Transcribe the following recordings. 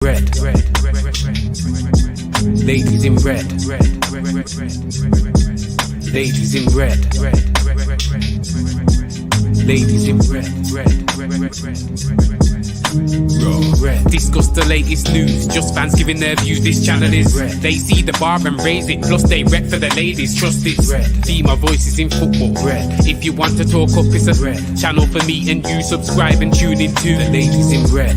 Red, ladies in red, ladies in red, ladies in red. Discuss the latest news, just fans giving their views. This channel is red. They see the bar and raise it, plus they rep for the ladies. Trust it's red. Female voices in football. Red. If you want to talk up, it's a red channel for me and you. Subscribe and tune into the ladies in red.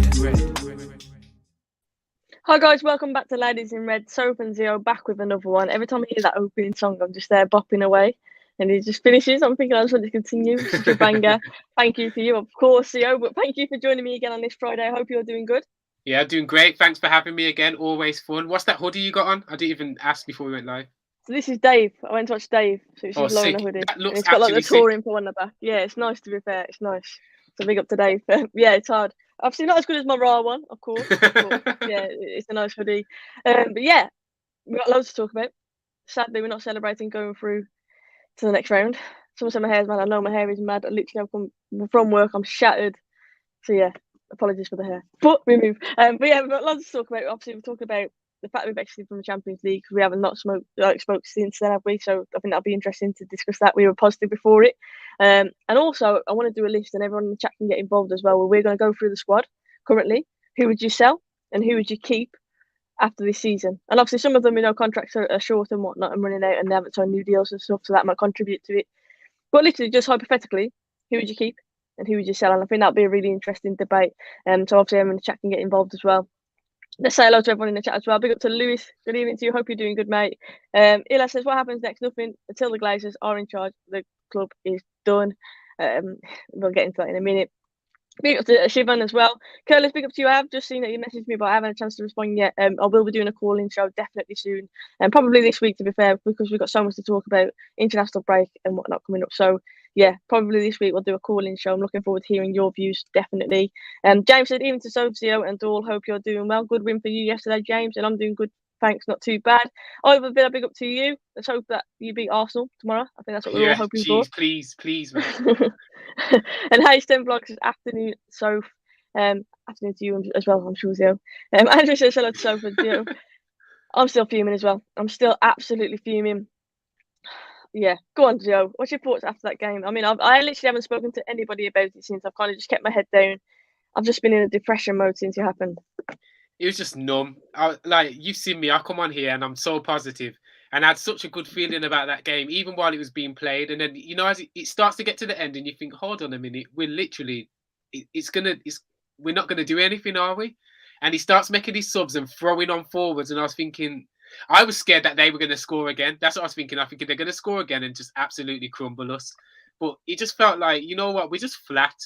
Hi guys, welcome back to Ladies in Red. SOPH and ZEO back with another one. Every time I hear that opening song, I'm just there bopping away, and it just finishes. I'm thinking I just want to continue. Such a banger. Thank you for you, of course, ZEO, but thank you for joining me again on this Friday. I hope you're doing good. Yeah, doing great. Thanks for having me again. Always fun. What's that hoodie you got on? I didn't even ask before we went live. So this is Dave. I went to watch Dave. So it's his sick. hoodie. That looks it's got like the sick. touring for on the back. Yeah, it's nice to be fair. It's nice. So big up to Dave. Yeah, it's hard. Obviously not as good as my raw one, of course. But yeah, it's a nice hoodie. But yeah, we've got loads to talk about. Sadly, we're not celebrating going through to the next round. Someone said my hair's mad. I know my hair is mad. I literally have come from work. I'm shattered. So yeah, apologies for the hair. But we move. But yeah, we've got lots to talk about. Obviously, we're talking about the fact we've exited from the Champions League. We haven't not spoke since then, have we? So I think that'll be interesting to discuss that. We were positive before it. And also, I want to do a list, and everyone in the chat can get involved as well, where we're going to go through the squad currently. Who would you sell and who would you keep after this season? And obviously, some of them, contracts are short and whatnot and running out, and they haven't signed new deals and stuff, so that might contribute to it. But literally, just hypothetically, who would you keep and who would you sell? And I think that'll be a really interesting debate. So obviously, everyone in the chat can get involved as well. Let's say hello to everyone in the chat as well. Big up to Lewis. Good evening to you. Hope you're doing good, mate. Ila says, what happens next? Nothing until the Glazers are in charge. The club is done. We'll get into that in a minute. Big up to Shivan as well. Curtis, big up to you. I have just seen that you messaged me, but I haven't had a chance to respond yet. I will be doing a call-in show definitely soon. And probably this week, to be fair, because we've got so much to talk about, international break and whatnot coming up. So yeah, probably this week we'll do a call-in show. I'm looking forward to hearing your views, definitely. James said, even to SOPH and ZEO, hope you're doing well. Good win for you yesterday, James, and I'm doing good. Thanks, not too bad. Over Villa, big up to you. Let's hope that you beat Arsenal tomorrow. I think that's what we're all hoping for. Please, man. And hey, Stem Vlogs is afternoon, Soph. Afternoon to you as well, I'm sure, ZEO. Andrew says hello to Soph and ZEO. I'm still fuming as well. I'm still absolutely fuming. Yeah, go on, ZEO. What's your thoughts after that game? I mean, I literally haven't spoken to anybody about it since. I've kind of just kept my head down. I've just been in a depression mode since it happened. It was just numb. Like, you've seen me. I come on here and I'm so positive. And I had such a good feeling about that game, even while it was being played. And then, as it starts to get to the end and you think, hold on a minute, we're literally, we're not going to do anything, are we? And he starts making his subs and throwing on forwards. And I was thinking, I was scared that they were going to score again. That's what I was thinking. I think they're going to score again and just absolutely crumble us. But it just felt like, you know what, we're just flat.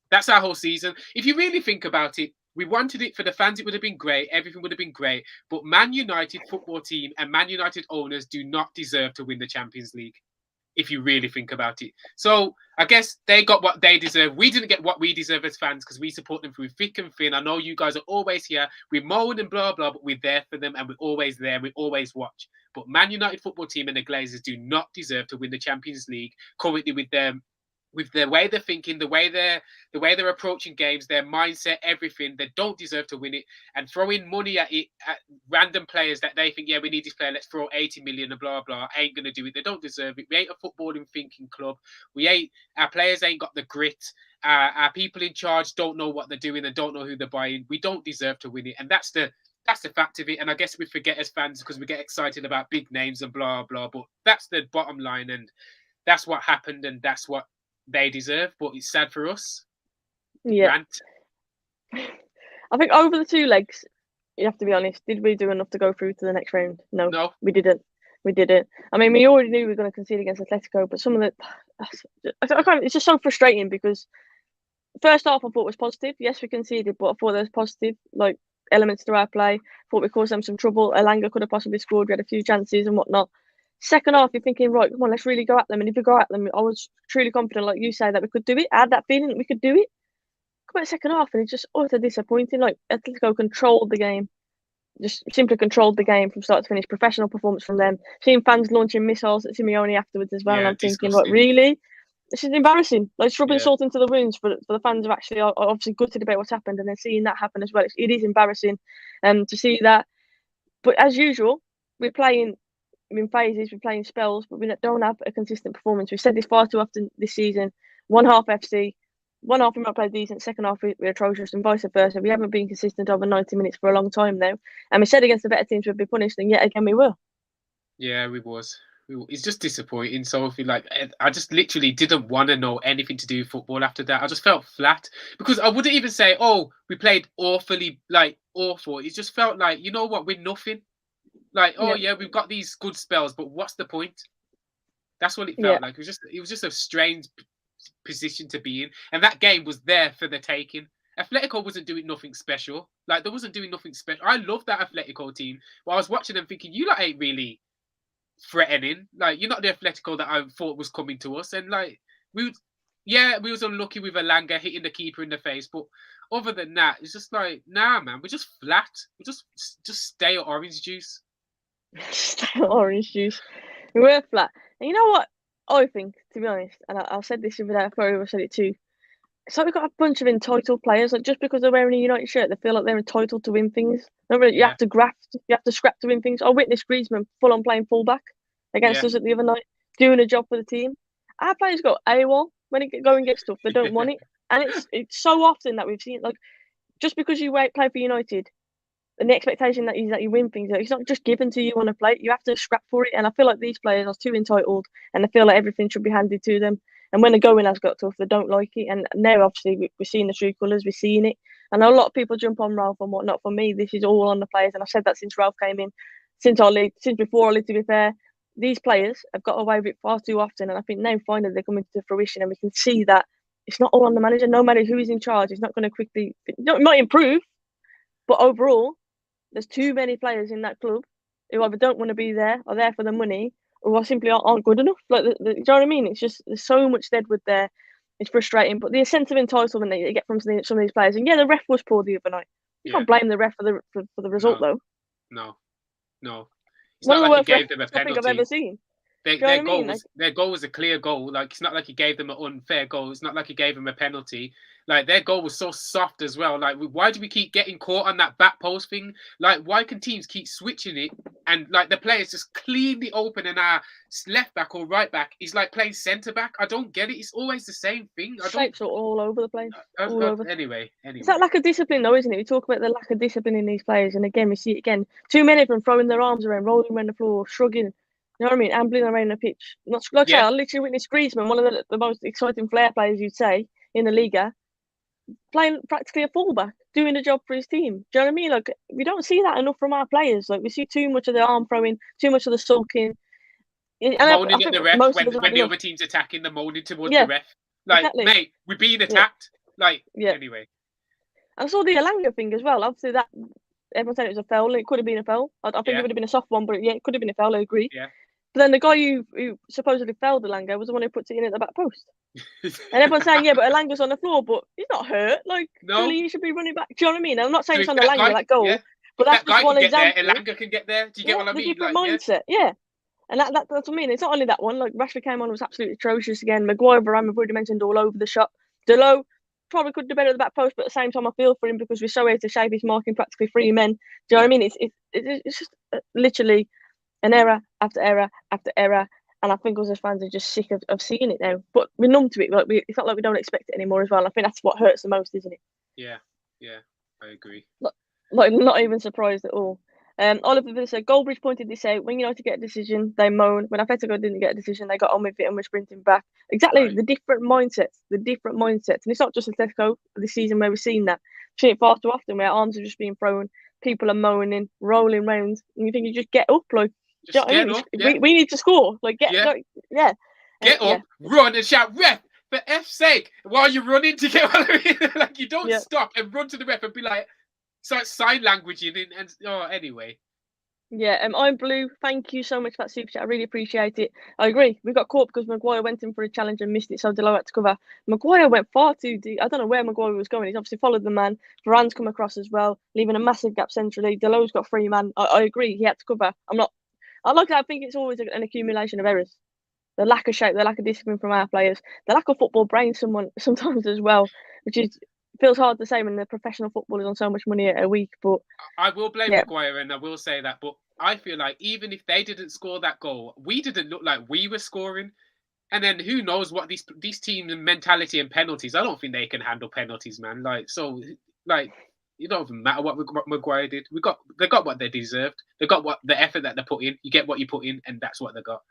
That's our whole season. If you really think about it, we wanted it for the fans. It would have been great. Everything would have been great. But Man United football team and Man United owners do not deserve to win the Champions League, if you really think about it. So I guess they got what they deserve. We didn't get what we deserve as fans because we support them through thick and thin. I know you guys are always here. We moan and blah, blah, but we're there for them and we're always there. We always watch. But Man United football team and the Glazers do not deserve to win the Champions League currently with them. With the way they're thinking, the way they're approaching games, their mindset, everything, they don't deserve to win it. And throwing money at it at random players that they think, yeah, we need this player, let's throw 80 million and blah blah, ain't gonna do it. They don't deserve it. We ain't a footballing thinking club. Our players ain't got the grit. Our people in charge don't know what they're doing and don't know who they're buying. We don't deserve to win it, and that's the fact of it. And I guess we forget as fans because we get excited about big names and blah blah. But that's the bottom line, and that's what happened, and that's what they deserve, but it's sad for us. Yeah. Rant. I think over the two legs, you have to be honest, did we do enough to go through to the next round? No. We didn't. I mean, we already knew we were going to concede against Atletico, but some of it's just so frustrating because first half I thought was positive. Yes, we conceded, but I thought there was positive elements to our play. Thought we caused them some trouble. Elanga could have possibly scored. We had a few chances and whatnot. Second half, you're thinking, right, come on, let's really go at them. And if we go at them, I was truly confident, like you say, that we could do it. I had that feeling that we could do it. Come on, second half, and it's just utter disappointing. Like, Atletico controlled the game. Just simply controlled the game from start to finish. Professional performance from them. Seeing fans launching missiles at Simeone afterwards as well. Yeah, and I'm thinking, like, really? This is embarrassing. Like, it's rubbing Yeah. salt into the wounds for the fans who actually are obviously gutted about what's happened, and then seeing that happen as well. It is embarrassing to see that. But as usual, we're playing in phases, we're playing spells, but we don't have a consistent performance. We've said this far too often this season. One half FC, one half we might play decent, second half we're atrocious, and vice versa. We haven't been consistent over 90 minutes for a long time now. And we said against the better teams we'd be punished, and yet again we were. Yeah, we was. It's just disappointing. So if you like, I just literally didn't want to know anything to do with football after that. I just felt flat because I wouldn't even say, "Oh, we played awfully, like awful." It just felt like, you know what, we're nothing. Like, oh yeah, we've got these good spells, but what's the point? That's what it felt like. It was just a strange position to be in, and that game was there for the taking. Atletico wasn't doing nothing special. Like, they wasn't doing nothing special. I love that Atletico team, but I was watching them thinking, you lot ain't really threatening. Like, you're not the Atletico that I thought was coming to us. And like, we was unlucky with Alanga hitting the keeper in the face, but other than that, it's just like, nah, man, we're just flat. We just stay at orange juice. Stay at orange juice. We were flat. And you know what I think, to be honest, and I said this the other day, I probably said it too. It's like we've got a bunch of entitled players. Like, just because they're wearing a United shirt, they feel like they're entitled to win things. You have to graft, you have to scrap to win things. I witnessed Griezmann full on playing fullback against us at the other night, doing a job for the team. Our players go AWOL when it go and get stuff. They don't want it, and it's so often that we've seen, like, just because you play for United, and the expectation that is that you win things, it's not just given to you on a plate. You have to scrap for it, and I feel like these players are too entitled, and they feel like everything should be handed to them. And when the going has got tough, they don't like it. And now, obviously, we're seeing the true colours. We're seeing it. I know a lot of people jump on Ralph and whatnot. For me, this is all on the players, and I've said that since Ralph came in, since before our league. To be fair, these players have got away with it far too often, and I think now finally they're coming to fruition, and we can see that it's not all on the manager. No matter who is in charge, it's not going to quickly. It might improve, but overall, there's too many players in that club who either don't want to be there or there for the money, or simply aren't good enough. Like, do you know what I mean? It's just, there's so much deadwood there. It's frustrating, but the sense of entitlement that you get from some of these players, and the ref was poor the other night. You can't blame the ref for the result, though. No. It's One not of the like worst he gave refs them a I think penalty. I've ever seen. Their goal was a clear goal. Like, it's not like he gave them an unfair goal. It's not like he gave them a penalty. Like, their goal was so soft as well. Like, why do we keep getting caught on that back post thing? Like, why can teams keep switching it and like the players just cleanly open and our left back or right back is like playing centre back? I don't get it. It's always the same thing. Shapes are all over the place. All over. Anyway. It's that lack of discipline, though, isn't it? We talk about the lack of discipline in these players, and again, we see it again. Too many of them throwing their arms around, rolling around the floor, shrugging. You know what I mean? Ambling around the pitch. Not like I say, I literally witnessed Griezmann, one of the most exciting flair players you'd say in the Liga, playing practically a fullback, doing a job for his team. Do you know what I mean? Like, we don't see that enough from our players. Like, we see too much of the arm throwing, too much of the sulking. And moaning at the ref when the other team's attacking, they're moaning towards the ref. Like, mate, we're being attacked. Like, anyway. I saw the Alanga thing as well. Obviously, that everyone said it was a foul. It could have been a foul. I think it would have been a soft one, but it could have been a foul. I agree. Yeah. But then the guy who supposedly fouled Alanga was the one who puts it in at the back post. And everyone's saying, but Alanga's on the floor, but he's not hurt. Like, really, he should be running back. Do you know what I mean? I'm not saying it's on Alanga, that goal. Yeah. But that's just one example. Alanga can get there. Do you get what I mean? The different mindset, And that's what I mean. It's not only that one. Like, Rashford came on, was absolutely atrocious again. Maguire, Varane, we've already mentioned, all over the shop. Delo probably could do better at the back post, but at the same time, I feel for him because we're so out of shape. He's marking practically 3 men. Do you know what I mean? It's just literally an error after error after error. And I think us as fans are just sick of seeing it now. But we're numb to it. Like, it's not like we don't expect it anymore as well. And I think that's what hurts the most, isn't it? Yeah, I agree. Like, not even surprised at all. Oliver said, Goldbridge pointed this out. When United get a decision, they moan. When Atletico didn't get a decision, they got on with it and were sprinting back. Exactly, right. The different mindsets. And it's not just Atletico this season where we've seen that. We've seen it far too often where arms are just being thrown, people are moaning, rolling round, and you think you just get up. Like, just get up. We need to score. Like, get up, run and shout, ref, for F's sake, while you're running to get like, you don't stop and run to the ref and be like, start sign languaging and anyway. Yeah, I'm Blue. Thank you so much for that super chat. I really appreciate it. I agree. We got caught because Maguire went in for a challenge and missed it, so Delo had to cover. Maguire went far too deep. I don't know where Maguire was going. He's obviously followed the man. Varane's come across as well, leaving a massive gap centrally. Delo's got 3 man. I agree. He had to cover. I think it's always an accumulation of errors. the lack of shape, the lack of discipline from our players, the lack of football brain sometimes as well, which is feels hard to say when the professional football is on so much money a week. But I will blame yeah, Maguire, and I will say that. But I feel like even if they didn't score that goal, we didn't look like we were scoring. And then who knows what these teams and mentality and penalties? I don't think they can handle penalties, man. Like so, like it don't even matter what Maguire did. They got what they deserved. They got what the effort that they put in. You get what you put in, and that's what they got.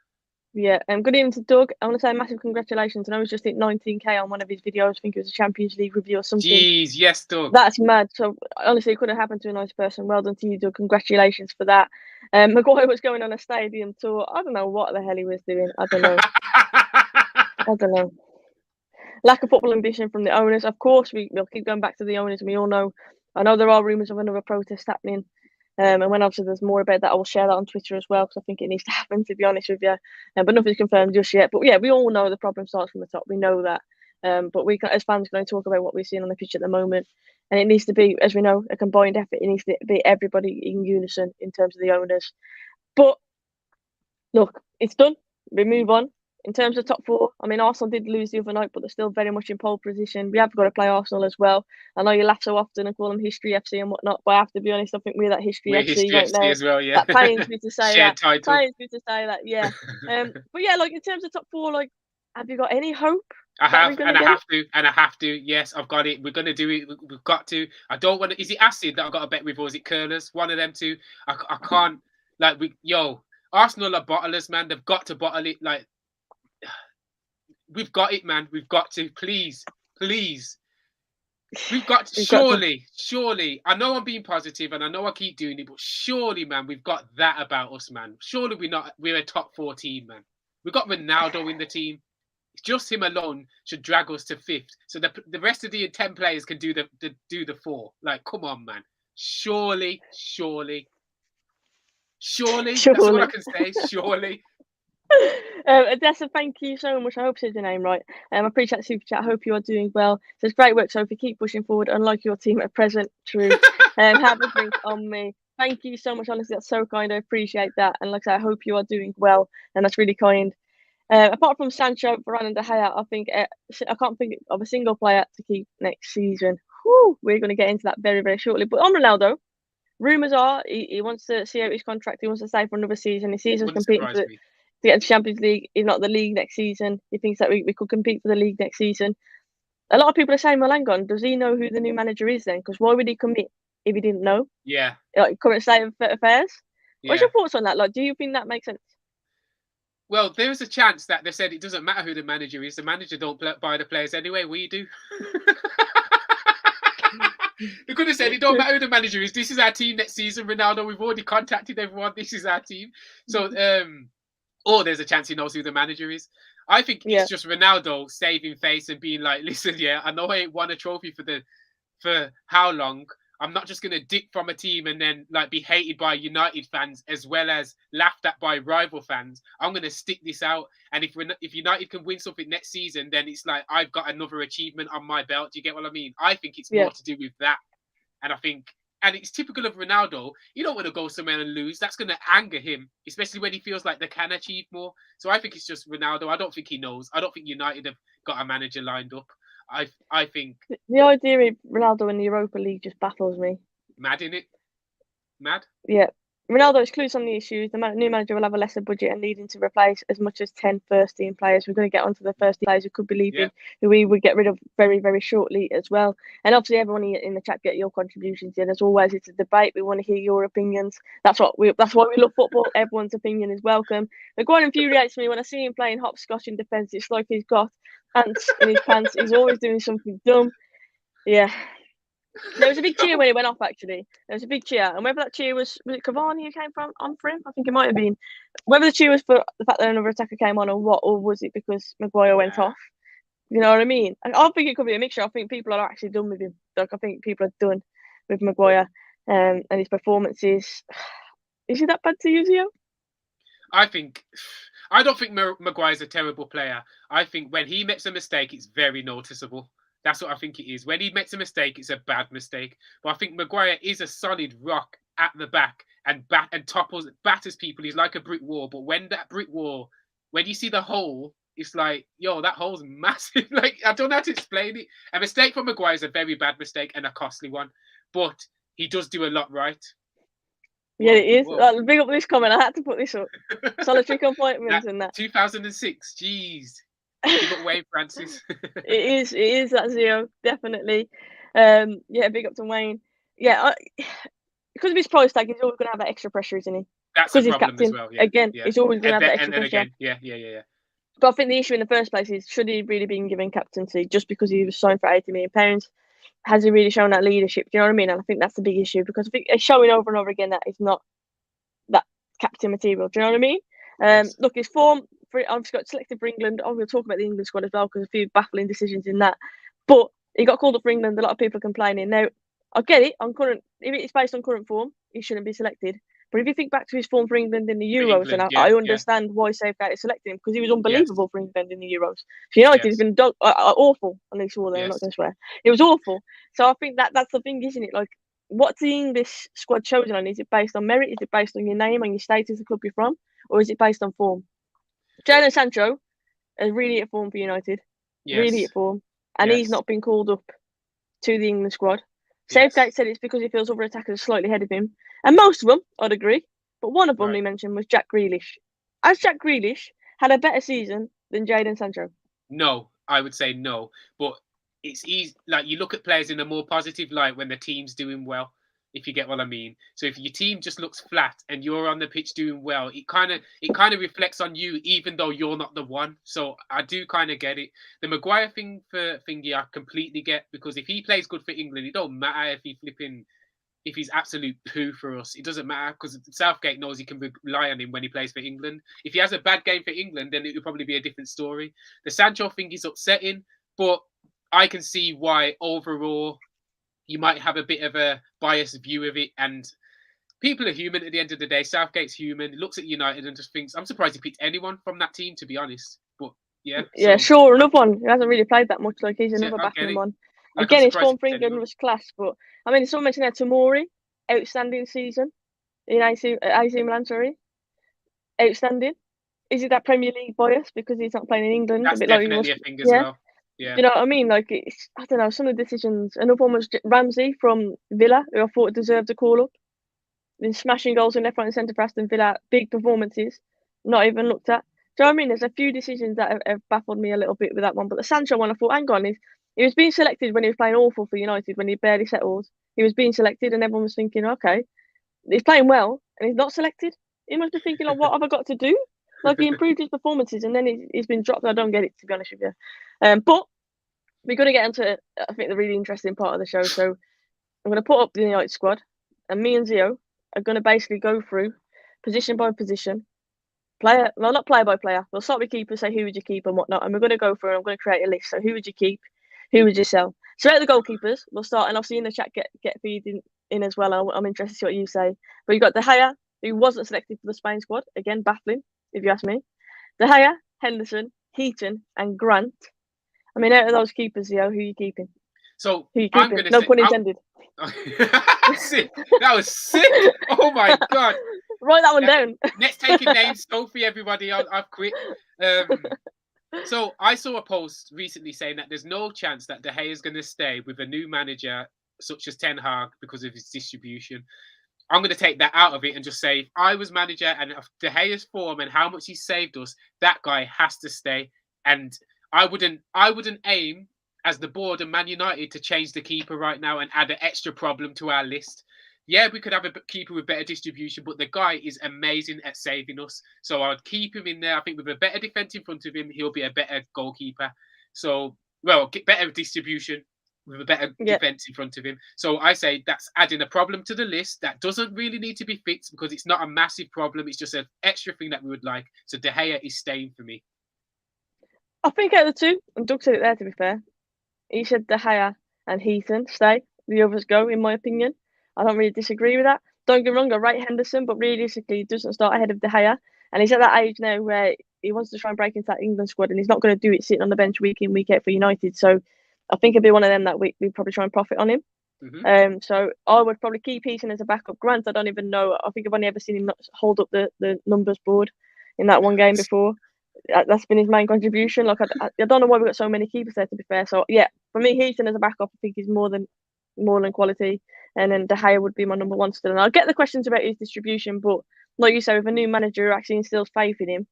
yeah. Good evening to Doug. I want to say massive congratulations. And I was just hit 19K on one of his videos. I think it was a Champions League review or something. Jeez, yes, Doug. That's mad. So honestly, it could have happened to a nice person. Well done to you, Doug. Congratulations for that. Maguire was going on a stadium tour. I don't know what the hell he was doing. I don't know. I don't know. Lack of football ambition from the owners. Of course, we'll keep going back to the owners. And we all know. I know there are rumours of another protest happening. And when obviously there's more about that, I will share that on Twitter as well because I think it needs to happen, to be honest with you. But nothing's confirmed just yet. But yeah, we all know the problem starts from the top. We know that. But we can, as fans, can only talk about what we're seeing on the pitch at the moment. And it needs to be, as we know, a combined effort. It needs to be everybody in unison in terms of the owners. But look, it's done. We move on. In terms of top four, I mean, Arsenal did lose the other night, but they're still very much in pole position. We have got to play Arsenal as well. I know you laugh so often and call them History FC and whatnot, but I have to be honest, I think we're that History We're FC History right FC now. as well, yeah. That pains me to say Shared that. title. Pains me to say that, yeah. But yeah, like in terms of top four, like, have you got any hope? I have, and I have to. Yes, I've got it. We're gonna do it. We've got to. I don't want to. Is it Acid that I got to bet with, or is it Curlers? One of them two. I can't. Like Arsenal are bottlers, man. They've got to bottle it. Like we've got it, man. We've got to. Please. We've got to, surely. I know I'm being positive, and I know I keep doing it, but surely, man, we've got that about us, man. Surely we're a top 4 team, man. We've got Ronaldo in the team. Just him alone should drag us to 5th, so the rest of the 10 players can do the 4. Like, come on, man. Surely. That's all I can say. Surely. Odessa, thank you so much. I hope I said your name right. I appreciate the super chat. I hope you are doing well. So it's great work, Sophie. Keep pushing forward. Unlike your team at present, true. Have a drink on me. Thank you so much. Honestly, that's so kind. I appreciate that. And like I said, I hope you are doing well, and that's really kind. Apart from Sancho, Varane, and De Gea, I think I can't think of a single player to keep next season. Whew, we're going to get into that very, very shortly. But on Ronaldo, rumours are he wants to see out his contract. He wants to stay for another season. He sees us competing to get the Champions League, if not the league next season. He thinks that we could compete for the league next season. A lot of people are saying, well, hang on, does he know who the new manager is then? Because why would he commit if he didn't know? Yeah. Like, current state of affairs? Yeah. What's your thoughts on that? Like, do you think that makes sense? Well, there's a chance that they said it doesn't matter who the manager is. The manager don't buy the players anyway. We do. They could have said it don't matter who the manager is. This is our team next season, Ronaldo. We've already contacted everyone. This is our team. So, or there's a chance he knows who the manager is. I think it's just Ronaldo saving face and being like, listen, I know I ain't won a trophy for how long. I'm not just going to dip from a team and then like be hated by United fans as well as laughed at by rival fans. I'm going to stick this out. And if United can win something next season, then it's like I've got another achievement on my belt. Do you get what I mean? I think it's more to do with that. And and it's typical of Ronaldo. You don't want to go somewhere and lose. That's going to anger him, especially when he feels like they can achieve more. So I think it's just Ronaldo. I don't think he knows. I don't think United have got a manager lined up. I think the idea of Ronaldo in the Europa League just baffles me. Mad, innit? Mad? Yeah. Ronaldo is clueless on the issues. The new manager will have a lesser budget and needing to replace as much as 10 first-team players. We're going to get onto the first-team players who could be leaving, who we would get rid of very, very shortly as well. And obviously, everyone in the chat, get your contributions in. As always, it's a debate. We want to hear your opinions. That's why we love football. Everyone's opinion is welcome. Maguire infuriates me when I see him playing hopscotch in defence. It's like he's got ants in his pants. He's always doing something dumb. Yeah. There was a big cheer when he went off, actually. There was a big cheer. And whether that cheer was it Cavani who came on for him? I think it might have been. Whether the cheer was for the fact that another attacker came on or was it because Maguire went off? You know what I mean? I think it could be a mixture. I think people are actually done with him. Like, I think people are done with Maguire and his performances. Is he that bad to you, Zeo? I don't think Maguire's a terrible player. I think when he makes a mistake, it's very noticeable. That's what I think it is. When he makes a mistake, it's a bad mistake. But I think Maguire is a solid rock at the back and batters people. He's like a brick wall. But when that brick wall when you see the hole, it's like, yo, that hole's massive. Like, I don't know how to explain it. A mistake from Maguire is a very bad mistake and a costly one, but he does do a lot right. Yeah, Whoa, it is. whoa. Big up this comment. I had to put this up. Solitary appointments and that. 2006, jeez. Big up Wayne Francis. It is that Zeo, definitely. Yeah, big up to Wayne. Yeah, because of his price tag, he's always going to have that extra pressure, isn't he? That's Because a he's problem captain. as well. Yeah, Again, yeah. he's always going to have that extra And then pressure. again, yeah. But I think the issue in the first place is, should he really been given captaincy just because he was signed for £80 million? Has he really shown that leadership? Do you know what I mean? And I think that's the big issue, because I think it's showing over and over again that he's not that captain material. Do you know what I mean? Yes. Look, his form, I've got selected for England. We'll talk about the England squad as well, because a few baffling decisions in that. But he got called up for England. A lot of people are complaining. Now, I get it. If it's based on current form, he shouldn't be selected. But if you think back to his form for England in the Euros, England, I understand why Southgate is selecting him, because he was unbelievable for England in the Euros. So United has been awful. At least all there, I'm not going to swear. It was awful. So I think that's the thing, isn't it? Like, what's the English squad chosen on? Is it based on merit? Is it based on your name and your status, the club you're from? Or is it based on form? Jadon Sancho is really at form for United. Yes. Really at form. And he's not been called up to the England squad. Southgate said it's because he feels other attackers are slightly ahead of him. And most of them, I'd agree. But one of them he mentioned was Jack Grealish. Has Jack Grealish had a better season than Jadon Sancho? No, I would say no. But it's easy. Like, you look at players in a more positive light when the team's doing well, if you get what I mean. So if your team just looks flat and you're on the pitch doing well, it kind of reflects on you, even though you're not the one. So I do kind of get it. The Maguire thingy, I completely get, because if he plays good for England, it don't matter if he's absolute poo for us. It doesn't matter, because Southgate knows he can rely on him when he plays for England. If he has a bad game for England, then it would probably be a different story. The Sancho thing is upsetting, but I can see why overall you might have a bit of a biased view of it. And people are human at the end of the day. Southgate's human. He looks at United and just thinks, I'm surprised he picked anyone from that team, to be honest. But yeah. Yeah, sure. Another one. He hasn't really played that much. Like, he's another baffling one. Like, again, his form for England was class. But I mean, someone mentioned that Tomori, outstanding season in AC Milan. Sorry, outstanding. Is it that Premier League bias because he's not playing in England? That's definitely a thing as well. Yeah. Do you know what I mean? Like, I don't know, some of the decisions. Another one was Ramsey from Villa, who I thought deserved a call up. Been smashing goals in left, right, and centre for Aston Villa. Big performances, not even looked at. Do you know what I mean? There's a few decisions that have baffled me a little bit with that one. But the Sancho one, I thought, hang on, he was being selected when he was playing awful for United, when he barely settled. He was being selected, and everyone was thinking, okay, he's playing well, and he's not selected. He must be thinking, like, what have I got to do? Like, he improved his performances, and then he's been dropped. I don't get it, to be honest with you. But we're going to get into, I think, the really interesting part of the show. So I'm going to put up the United squad, and me and Zeo are going to basically go through position by position, not player by player. We'll start with keeper, say who would you keep and whatnot, and we're going to go through and I'm going to create a list. So who would you keep? Who would you sell? So out of the goalkeepers, we'll start, and I'll see in the chat get feed in as well. I'm interested to see what you say. But you've got De Gea, who wasn't selected for the Spain squad. Again, baffling, if you ask me. De Gea, Henderson, Heaton, and Grant. I mean, out of those keepers, Zeo, who are you keeping? So who are you keeping? No pun intended. Sick. That was sick. Oh my god. Write that one down. Next taking names, Sophie, everybody. I've quit. So I saw a post recently saying that there's no chance that De Gea is going to stay with a new manager such as Ten Hag because of his distribution. I'm going to take that out of it and just say, if I was manager and De Gea's form and how much he saved us, that guy has to stay. And I wouldn't aim as the board and Man United to change the keeper right now and add an extra problem to our list. Yeah, we could have a keeper with better distribution, but the guy is amazing at saving us. So I'd keep him in there. I think with a better defence in front of him, he'll be a better goalkeeper. So, get better distribution with a better defence in front of him. So I say that's adding a problem to the list that doesn't really need to be fixed because it's not a massive problem. It's just an extra thing that we would like. So De Gea is staying for me. I think out of the two, and Doug said it there, to be fair, he said De Gea and Heaton stay. The others go, in my opinion. I don't really disagree with that. Don't get me wrong, I rate Henderson, but realistically, he doesn't start ahead of De Gea. And he's at that age now where he wants to try and break into that England squad, and he's not going to do it sitting on the bench week in, week out for United. So I think it'd be one of them that we probably try and profit on him. Mm-hmm. So I would probably keep Heaton as a backup. Grant, I don't even know. I think I've only ever seen him hold up the numbers board in that one game before. that's been his main contribution. Like I don't know why we've got so many keepers there. To be fair, so yeah, for me, Heaton as a backup, I think he's more than quality. And then De Gea would be my number one still. And I'll get the questions about his distribution, but like you say, with a new manager who actually instills faith in him,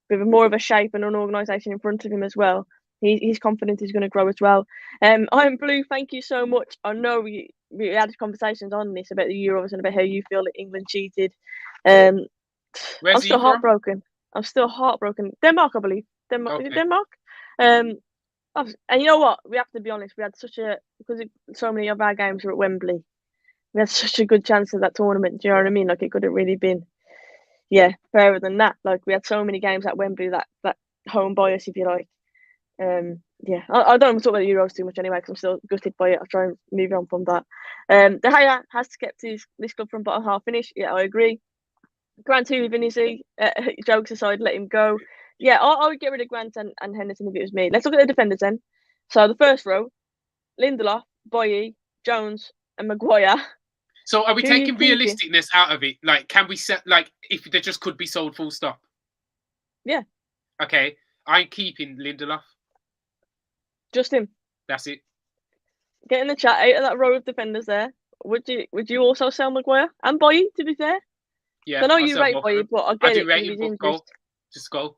with more of a shape and an organisation in front of him as well, his confidence is going to grow as well. I'm Blue. Thank you so much. I know we had conversations on this about the Euros and about how you feel that England cheated. I'm still heartbroken. I'm still heartbroken. Denmark, I believe. Denmark. Okay. Is it Denmark? And you know what? We have to be honest. We had because so many of our games were at Wembley. We had such a good chance of that tournament. Do you know what I mean? Like, it could have really been, fairer than that. Like, we had so many games at Wembley, that home bias, if you like. I don't want to talk about the Euros too much anyway, because I'm still gutted by it. I'll try and move on from that. De Gea has kept this club from bottom half finish. Yeah, I agree. Grant who Vinicius, jokes aside, let him go. Yeah, I would get rid of Grant and Henderson if it was me. Let's look at the defenders then. So the first row, Lindelof, Boye, Jones, and Maguire. So are we taking realisticness out of it? Like, can we set, like, if they just could be sold full stop? Yeah. Okay, I'm keeping Lindelof. Just him. That's it. Get in the chat, out of that row of defenders there. Would you also sell Maguire and Boye, to be fair? Yeah. I know you rate Boye, but I get it. Rate him, but go. Just go.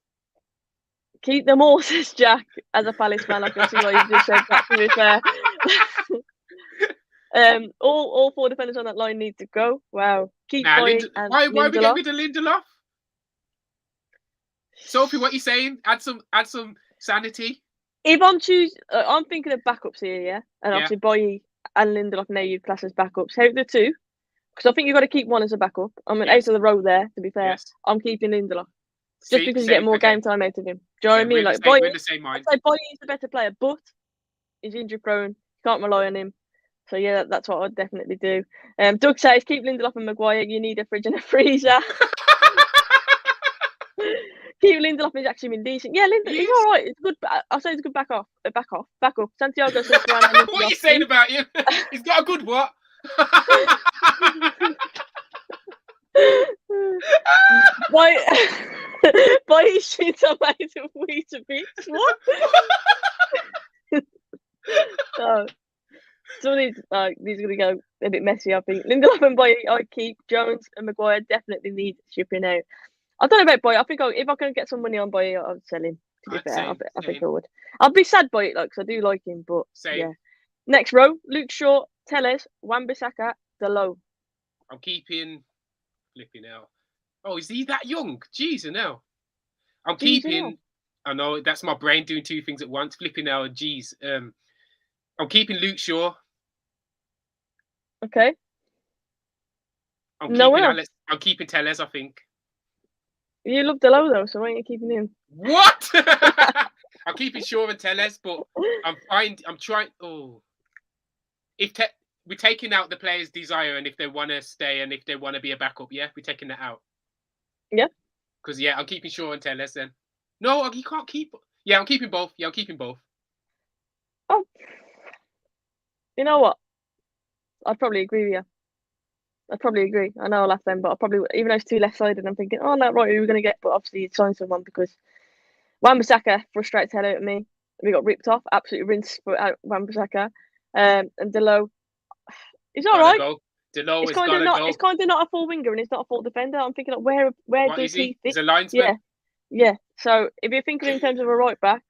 Keep them all, says Jack, as a Palace fan. I can see why you just said that, to be fair. All four defenders on that line need to go. Wow. Keep Boye and why Lindelof. we get rid of Lindelof? Sophie, what are you saying? Add some sanity. If I'm thinking of backups here, yeah? And obviously Boye and Lindelof now you've classed as backups. Out of the two, because I think you've got to keep one as a backup. I'm out of the row there, to be fair. Yes. I'm keeping Lindelof. Just because you get more game time out of him. Do you know what I mean? Like, Boye, I'd say Boye is the better player, but he's injury prone. You can't rely on him. So yeah, that's what I'd definitely do. Doug says keep Lindelof and Maguire. You need a fridge and a freezer. Keep Lindelof. He's actually been decent. Yeah, Lindelof, he's all right. It's good. I'll say it's a good back up. Santiago says what are you saying about him? He's got a good what? Boye shoots are made of Weetabix. What? Some of these are going to go a bit messy, I think. Lindelof and Boye, I keep. Jones and Maguire definitely need shipping out. I don't know about Boye. I think if I can get some money on Boye, I'd sell him. To be fair, I think I would. I'd be sad by it, because I do like him, but yeah. Next row, Luke Shaw, Telles, Wan-Bissaka, Delo. I'm keeping flipping out. Oh, is he that young? Jeez, no. I'm keeping. I know that's my brain doing two things at once. Flipping out. Jeez. I'm keeping Luke Shaw. Okay. I'm keeping Telles, I think. You love Delo though, so why aren't you keeping him? What? I'm keeping Shaw and Telles, but I'm trying. Oh, we're taking out the player's desire, and if they want to stay, and if they want to be a backup, we're taking that out. Yeah. Because I'm keeping Shaw and Telles then. No, you can't keep. Yeah, I'm keeping both. Yeah, I'm keeping both. Oh, you know what? I'd probably agree with you. I'd probably agree. I know I laughed then, but I probably, even though it's too left-sided, I'm thinking, oh, no, right, who are we going to get? But obviously, you'd sign someone because Wan-Bissaka frustrates the hell out of me. We got ripped off, absolutely rinsed for Wan-Bissaka. And Delo, he's all right. Delo it's kind of not a full winger and it's not a full defender. I'm thinking, where does he fit? He's a linesman. Yeah. So if you're thinking in terms of a right back,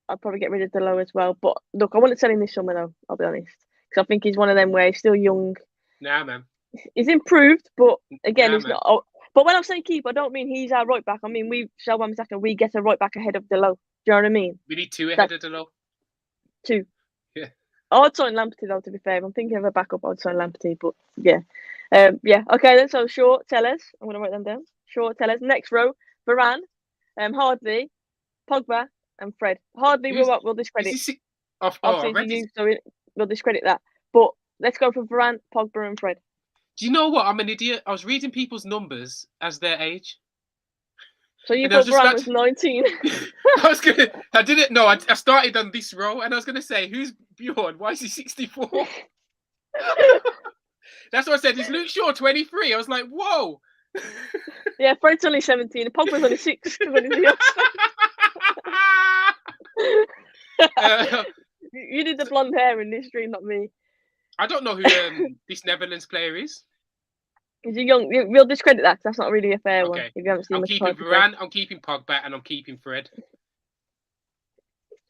I'd probably get rid of Delo as well. But look, I wouldn't sell him this summer though. I'll be honest, because I think he's one of them where he's still young. Nah, man. He's improved, but again, he's not. Oh, but when I'm saying keep, I don't mean he's our right back. I mean we sell Wan-Bissaka, we get a right back ahead of Delo. Do you know what I mean? We need two ahead of Delo. Two. Yeah. I'd sign Lamptey though. To be fair, if I'm thinking of a backup, I'd sign Lamptey. But yeah. Okay then. So Shaw, Telles. I'm gonna write them down. Shaw, Telles. Next row, Varane, Hardley, Pogba, and Fred. Hardley we'll discredit. We'll discredit that. But let's go for Varane, Pogba, and Fred. Do you know what? I'm an idiot. I was reading people's numbers as their age. So you thought Varane was 19? I didn't know. I started on this row and I was going to say, who's Bjorn? Why is he 64? That's what I said. Is Luke Shaw 23? I was like, whoa. Yeah, Fred's only 17 and Pogba's only 6. Uh, You did the blonde hair in this stream, not me. I don't know who this Netherlands player is. Is he young? We'll discredit that 'cause that's not really a fair one. Okay. If you haven't seen I'm much keeping of Varane. Varane, I'm keeping Pogba, and I'm keeping Fred.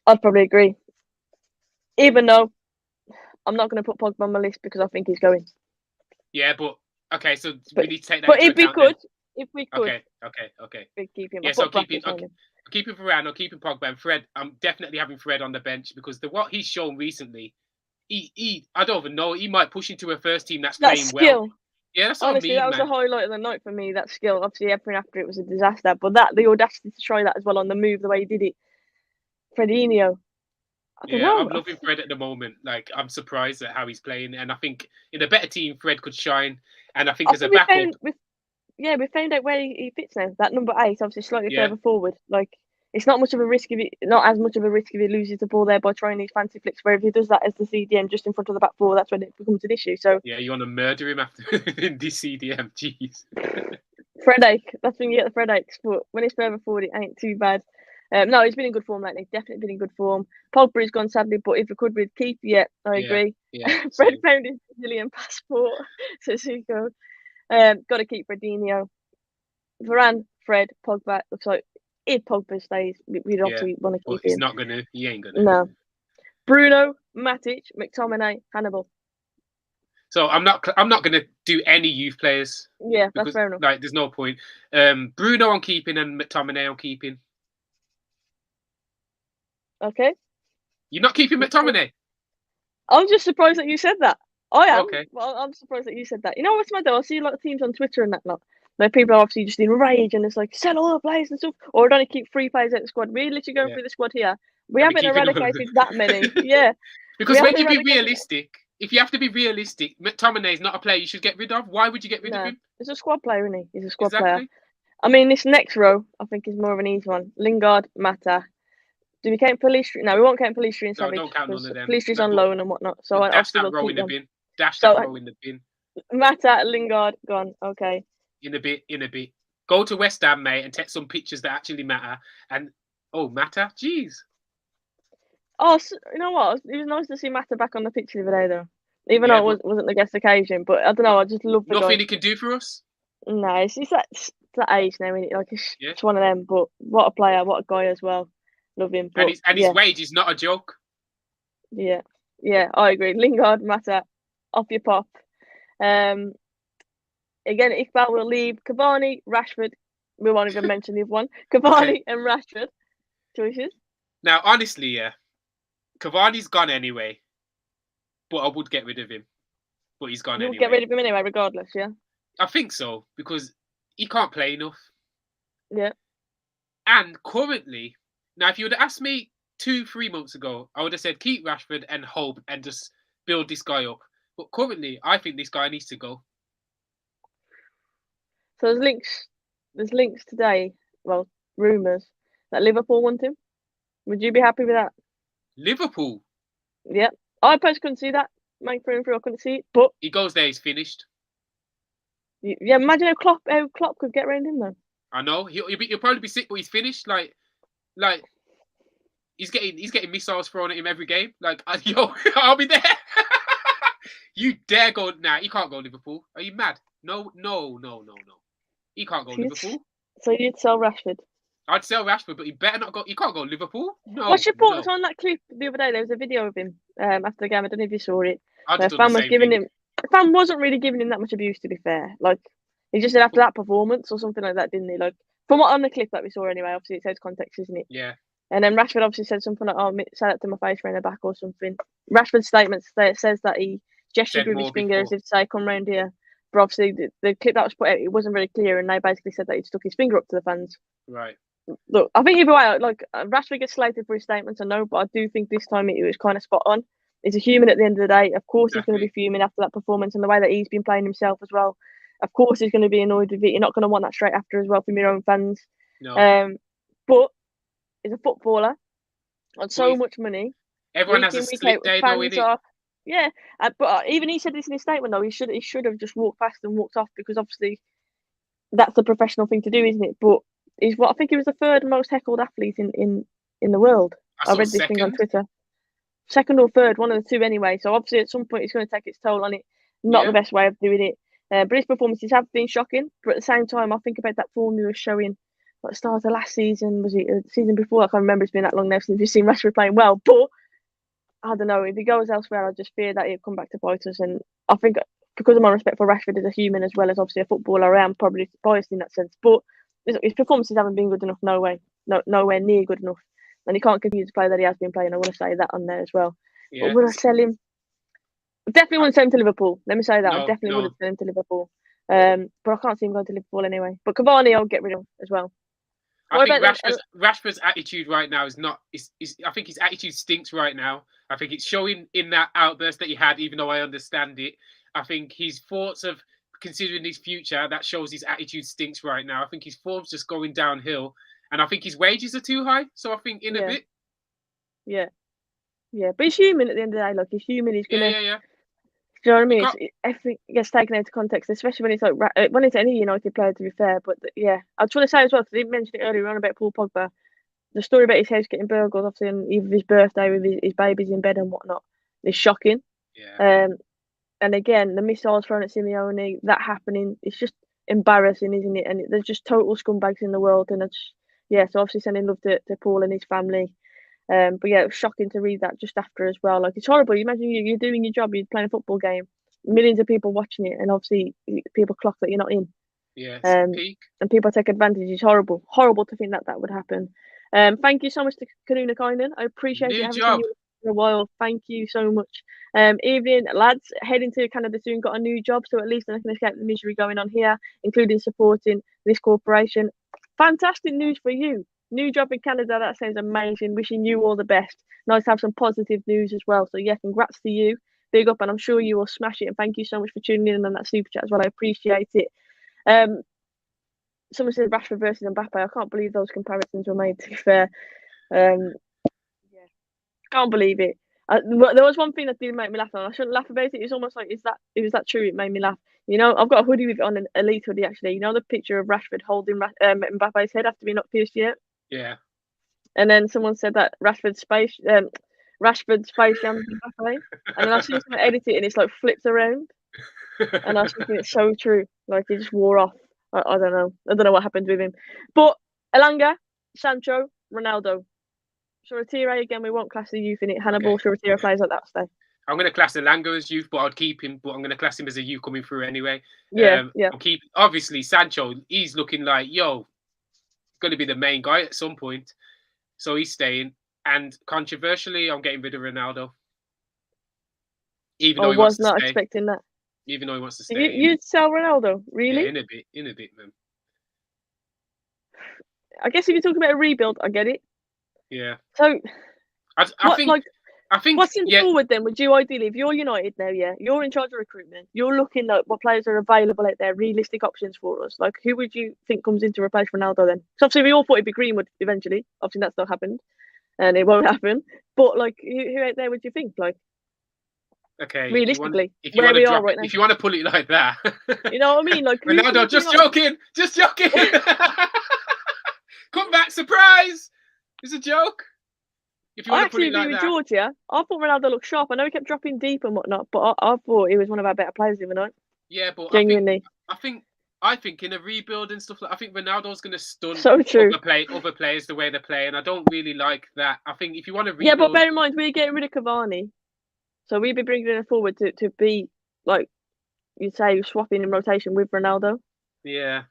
I'd probably agree. Even though I'm not going to put Pogba on my list because I think he's going. Yeah, but okay, so But- we need to take that But into if we account. could, Okay. we'd keep him. Yeah, I so put brackets on him. I'm keeping Varane, I'm keeping Pogba, and Fred. I'm definitely having Fred on the bench because what he's shown recently, I don't even know. He might push into a first team that's That playing skill. well. Yeah, that's what Honestly, I mean, that was man. the highlight of the night for me. That skill. Obviously, everything after it was a disaster. But the audacity to try that as well on the move, the way he did it, Fredinho. I don't Yeah, know. I'm loving Fred at the moment. Like, I'm surprised at how he's playing, and I think in a better team, Fred could shine. And I think I as a think we backup, found we found out where he fits now. That number 8, obviously slightly Yeah. further forward. Like it's not much of a risk not as much of a risk if he loses the ball there by trying these fancy flicks. Where if he does that as the CDM just in front of the back four, that's when it becomes an issue. So yeah, you want to murder him after in this CDM. Jeez. Fredache, that's when you get the Fredaches. But when it's further forward, it ain't too bad. No, he's been in good form lately. Definitely been in good form. Pogba's gone sadly, but if we could, we'd keep. Yeah, I agree. Yeah. Fred same. found his Brazilian passport. So Zico. Got to keep Fredinho. Varane, Fred, Pogba. Looks like if Pogba stays, we'd obviously want to But keep he's him. not gonna. He ain't gonna. No. Bruno, Matic, McTominay, Hannibal. So I'm not gonna do any youth players. Yeah, that's Because fair enough. like there's no point. Bruno I'm keeping and McTominay I'm keeping. Okay. You're not keeping McTominay? I'm just surprised that you said that. I am. Okay. Well, I'm surprised that you said that. You know what's mad though? I see a lot of teams on Twitter and that lot. Like people are obviously just in rage and it's like sell all the players and stuff, or don't keep 3 players out the squad. We're literally going through the squad here. We I'll be haven't keeping all of eradicated them. that many. Yeah. Because We when haven't you be eradicated- realistic, if you have to be realistic, McTominay is not a player you should get rid of. Why would you get rid of him? He's a squad player, isn't he? He's a squad player. Exactly. I mean, this next row I think is more of an easy one. Lingard, Mata. Do we count Pelistri? No, we won't count Pelistri and No, Savage. don't count none of them. Polistri's No, on but- loan and whatnot. So I Dash obviously that will row keep in the them. bin. Dash So- that row in the bin. Mata, Lingard, gone. Okay. In a bit. Go to West Ham, mate, and take some pictures that actually matter. And matter? Jeez. Oh, you know what? It was nice to see Mata back on the pitch the other day, though. Even Yeah, though it wasn't the guest occasion, but I don't know. I just love the Nothing guy. he can do for us. No, it's that age now, isn't it? Like Yeah. it's one of them. But what a player, what a guy as well. Love him. But, And his wage is not a joke. Yeah, I agree. Lingard, Mata, off your pop. Again, Iqbal will leave. Cavani, Rashford. We won't even mention the other one. Cavani and Rashford. Choices. Now, honestly, yeah, Cavani's gone anyway, but I would get rid of him. But he's gone You'll anyway. get rid of him anyway, regardless. Yeah. I think so because he can't play enough. Yeah. And currently, now if you would have asked me 2-3 months ago, I would have said keep Rashford and hope and just build this guy up. But currently, I think this guy needs to go. So there's links today, well, rumours, that Liverpool want him. Would you be happy with that? Liverpool, Yeah. I personally couldn't see that. Mike through and through, I couldn't see it. But he goes there, he's finished. yeah, imagine how Klopp could get around him though. I know he'll probably be sick, but he's finished. Like he's getting missiles thrown at him every game. Like yo, I'll be there. You dare go? Nah, he can't go Liverpool. Are you mad? No. He can't go Liverpool. So you'd sell Rashford. I'd sell Rashford, but he better not go. He can't go Liverpool. No. What's your thoughts on that clip the other day? There was a video of him after the game. I don't know if you saw it. The Fan wasn't really giving him that much abuse, to be fair. Like he just said after that performance or something like that, didn't he? Like from what on the clip that we saw anyway. Obviously, it says context, isn't it? Yeah. And then Rashford obviously said something like, "Oh, say that to my face around the back" or something. Rashford's statement says that he gestured with his finger as if to say, "Come round here." But obviously, the clip that was put out, it wasn't very clear, and they basically said that he stuck his finger up to the fans. Right. Look, I think either way, like Rashford gets slated for his statements, I know, but I do think this time it was kind of spot on. He's a human at the end of the day. Of course, He's going to be fuming after that performance and the way that he's been playing himself as well. Of course, he's going to be annoyed with it. You're not going to want that straight after as well from your own fans. No. But he's a footballer on so much money. Everyone has a slip day, though, with it. Yeah, but even he said this in his statement though. He should have just walked past and walked off because obviously that's the professional thing to do, isn't it? But I think he was the third most heckled athlete in the world. I read this thing on Twitter. Second or third, one of the two anyway. So obviously at some point it's going to take its toll on it. Not the best way of doing it. But his performances have been shocking. But at the same time, I think about that form he was showing at the start of last season. Was it the season before? I can't remember. It's been that long now since we've seen Rashford playing well. But I don't know. If he goes elsewhere, I just fear that he'll come back to bite us. And I think because of my respect for Rashford as a human as well as obviously a footballer, I am probably biased in that sense. But his performances haven't been good enough. No way. Nowhere near good enough. And he can't continue to play that he has been playing. I want to say that on there as well. Yeah. But would I sell him? I definitely wouldn't sell him to Liverpool. Let me say that. I definitely wouldn't sell him to Liverpool. But I can't see him going to Liverpool anyway. But Cavani, I'll get rid of as well. I think Rashford's attitude right now is not. I think his attitude stinks right now. I think it's showing in that outburst that he had, even though I understand it. I think his thoughts of considering his future, that shows his attitude stinks right now. I think his form's just going downhill. And I think his wages are too high. So I think in a bit. Yeah. Yeah. But he's human at the end of the day. Like, he's human. He's going to... Yeah. Do you know what I mean? Everything gets taken into context, especially when it's like when it's any United player, to be fair. But yeah, I was trying to say as well, because I didn't mention it earlier on about Paul Pogba. The story about his house getting burgled, obviously, on eve of his birthday with his babies in bed and whatnot, is shocking. Yeah. And again, the missiles thrown at Simeone, that happening, it's just embarrassing, isn't it? And there's just total scumbags in the world. And it's, so obviously sending love to Paul and his family. But yeah, it was shocking to read that just after as well. Like, it's horrible. You imagine you're doing your job, you're playing a football game, millions of people watching it, and obviously people clock that you're not in. Yeah, and people take advantage. It's horrible. Horrible to think that would happen. Thank you so much to Karuna Kynan. I appreciate it. I haven't seen you for a while. Thank you so much. Evening, lads. Heading to Canada soon. Got a new job, so at least I can escape the misery going on here, including supporting this corporation. Fantastic news for you. New job in Canada, that sounds amazing. Wishing you all the best. Nice to have some positive news as well. So yeah, congrats to you. Big up, and I'm sure you will smash it. And thank you so much for tuning in on that super chat as well. I appreciate it. Someone said Rashford versus Mbappe. I can't believe those comparisons were made, to be fair. Can't believe it. There was one thing that did make me laugh, and I shouldn't laugh about it. It's almost like, was that true? It made me laugh. You know, I've got a hoodie with it on, an elite hoodie actually. You know the picture of Rashford holding Mbappe's head after being knocked PSG? Yeah. And then someone said that Rashford's face jams Mbappe, and then I seen someone edit it and it's like flips around, and I was thinking it's so true. Like, he just wore off. I don't know. I don't know what happened with him. But Elanga, Sancho, Ronaldo. Shoretire, again, we won't class the youth in it. Hannibal, Shoretire plays like that today. I'm going to class Elanga as youth, but I'd keep him. But I'm going to class him as a youth coming through anyway. Yeah. I'll keep, obviously, Sancho, he's looking like, going to be the main guy at some point. So he's staying. And controversially, I'm getting rid of Ronaldo. Even though he wants to stay. I was not expecting that. Even though he wants to stay. You'd sell Ronaldo, really? Yeah, in a bit, man. I guess if you're talking about a rebuild, I get it. Yeah. So, I think what's in forward then? Would you ideally, if you're United now, you're in charge of recruitment, you're looking at what players are available out there, realistic options for us. Like, who would you think comes in to replace Ronaldo then? So obviously we all thought it'd be Greenwood eventually. Obviously that's not happened, and it won't happen. But like, who out there would you think? Like, okay, realistically, if you want to pull it like that, you know what I mean? Like, Ronaldo, just joking. Come back, surprise! It's a joke. If you want to put it like that. Georgia, I thought Ronaldo looked sharp. I know he kept dropping deep and whatnot, but I thought he was one of our better players the other night. Yeah, but genuinely, I think in a rebuild and stuff like, I think Ronaldo's going to stun other players the way they play, and I don't really like that. I think if you want to rebuild, but bear in mind we're getting rid of Cavani, so we'd be bringing him forward to be like you'd say swapping in rotation with Ronaldo. Yeah.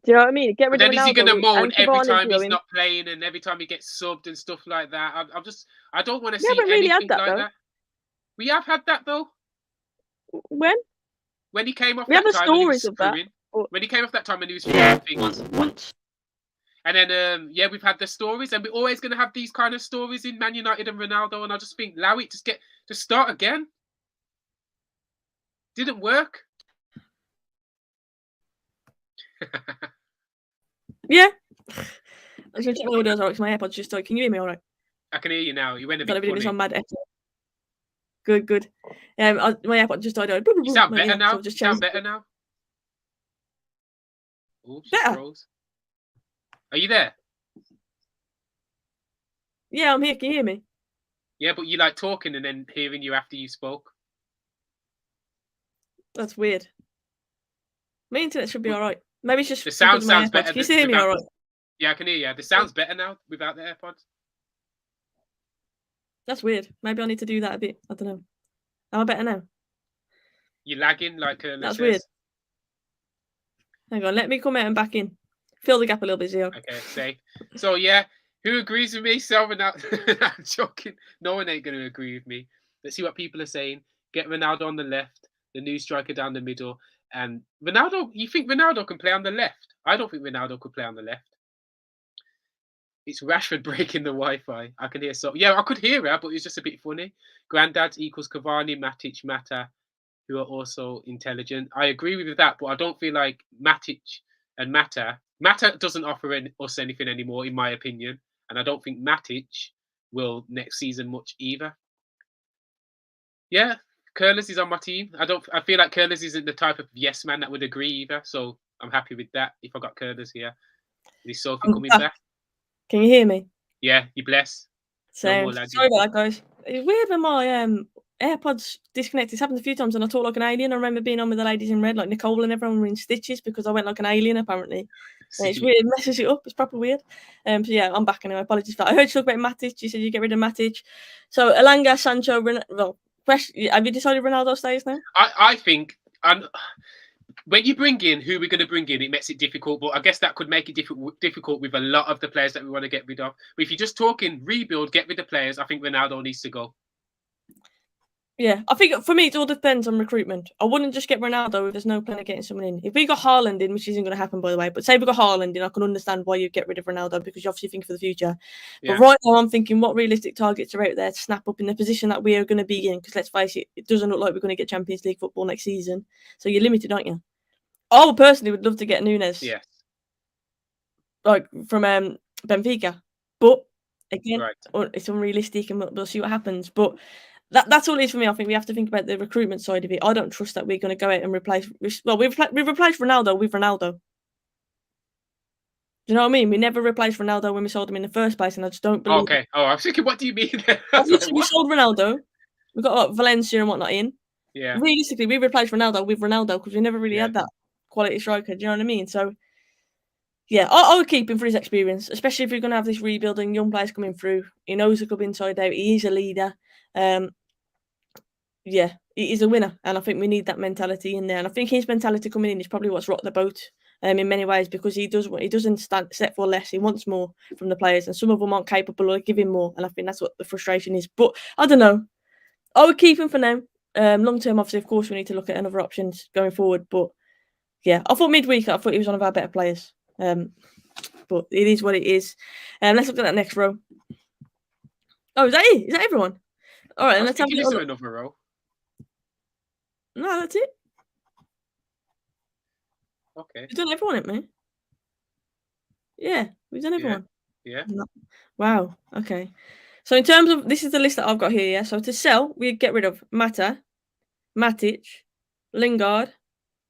Do you know what I mean? Get rid of Ronaldo. Then is he going to moan every time he's not playing and every time he gets subbed and stuff like that? I don't want to see anything like that. We have had that though. When he came off, we have the stories of that. When he came off that time and he was once. And then we've had the stories, and we're always going to have these kind of stories in Man United and Ronaldo. And I just think, allow it, just start again. Didn't work. Yeah. I was going to check my audio because my AirPods just died. Can you hear me all right? I can hear you now. You went a bit funny. This on mad echo. Good. My AirPod just died. You sound better now. Sound better now. Oops, better. Scrolls. Are you there? Yeah, I'm here. Can you hear me? Yeah, but you like talking and then hearing you after you spoke. That's weird. My internet should be But all right. Maybe it's the just sound because of my sounds AirPods. better Can you still hear me without. all right? Yeah, I can hear you. The sound's better now without the AirPods. That's weird. Maybe I need to do that a bit. I don't know. Am I better now? You're lagging, like Curler That's weird. says. Hang on. Let me come out and back in. Fill the gap a little bit, Zeo. Okay, safe. So yeah, who agrees with me? Ronaldo. I'm joking. No one ain't gonna agree with me. Let's see what people are saying. Get Ronaldo on the left, the new striker down the middle, and Ronaldo. You think Ronaldo can play on the left? I don't think Ronaldo could play on the left. It's Rashford breaking the Wi-Fi. I can hear so. Yeah, I could hear her, but it's just a bit funny. Grandad equals Cavani, Matic, Mata, who are also intelligent. I agree with that, but I don't feel like Matic and Mata doesn't offer us anything anymore, in my opinion, and I don't think Matic will next season much either. Yeah, Curlis is on my team. I feel like Curlis isn't the type of yes man that would agree either, so I'm happy with that. If I got Curlis here, is Sophie coming back? Can you hear me? Yeah, you bless. No more Sound. lagging. Sorry about that, guys. It's weird when my AirPods disconnect. It's happened a few times, and I talk like an alien. I remember being on with the ladies in red, like Nicole and everyone were in stitches because I went like an alien, apparently. And it's weird. It messes it up. It's proper weird. So yeah, I'm back anyway. Apologies for that. I heard you talk about Matic. You said you get rid of Matic. So Elanga, Sancho, question. Have you decided Ronaldo stays now? I think, and when you bring in who we're going to bring in, it makes it difficult. But I guess that could make it difficult with a lot of the players that we want to get rid of. But if you're just talking rebuild, get rid of players, I think Ronaldo needs to go. Yeah, I think for me it all depends on recruitment. I wouldn't just get Ronaldo if there's no plan of getting someone in. If we got Haaland in, which isn't going to happen by the way, but say we got Haaland in, I can understand why you get rid of Ronaldo because you obviously think for the future. Yeah. But right now I'm thinking what realistic targets are out there to snap up in the position that we are going to be in. Because let's face it, it doesn't look like we're going to get Champions League football next season. So you're limited, aren't you? I personally would love to get Nunes. Yes. Like from Benfica, but again, right. It's unrealistic, and we'll see what happens. But that's all it is for me. I think we have to think about the recruitment side of it. I don't trust that we're going to go out and replace. Well, we've replaced Ronaldo with Ronaldo. Do you know what I mean? We never replaced Ronaldo when we sold him in the first place, and I just don't believe. Okay. Oh, I was thinking, what do you mean? Obviously, we sold Ronaldo. We got like, Valencia and whatnot in. Yeah. Realistically, we replaced Ronaldo with Ronaldo because we never really had that quality striker. Do you know what I mean? So. Yeah, I would keep him for his experience, especially if you're going to have this rebuilding, young players coming through. He knows the club inside out. He is a leader. Yeah, he's a winner, and I think we need that mentality in there. And I think his mentality coming in is probably what's rocked the boat in many ways because he doesn't set for less. He wants more from the players, and some of them aren't capable of giving more. And I think that's what the frustration is. But I don't know. I would keep him for now. Long term, obviously, of course, we need to look at other options going forward. But yeah, I thought midweek, I thought he was one of our better players. But it is what it is. Let's look at that next row. Oh, is that it? Is that everyone? All right, let's have a little look. Another row. No, that's it. Okay. We've done everyone, haven't we? Yeah, we've done everyone. Yeah. Wow. Okay. So in terms of this is the list that I've got here. Yeah. So to sell, we get rid of Mata, Matic, Lingard,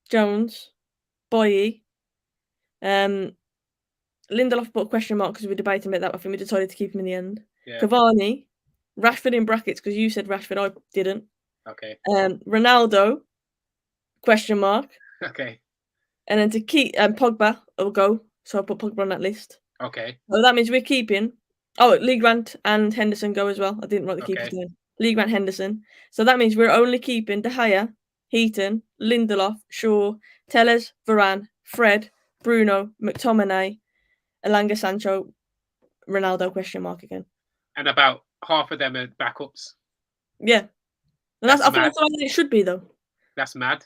Jones, Boye, Lindelof put a question mark because we were debating about that. I think we decided to keep him in the end. Yeah. Cavani, Rashford in brackets because you said Rashford, I didn't. Okay. Ronaldo, question mark. Okay. And then to keep Pogba will go. So I put Pogba on that list. Okay. So that means we're keeping. Oh, Lee Grant and Henderson go as well. I didn't write the keepers down. Lee Grant, Henderson. So that means we're only keeping De Gea, Heaton, Lindelof, Shaw, Tellers, Varane, Fred, Bruno, McTominay, Elanga, Sancho, Ronaldo, question mark again. And about half of them are backups. Yeah. And I think that's the way it should be, though. That's mad.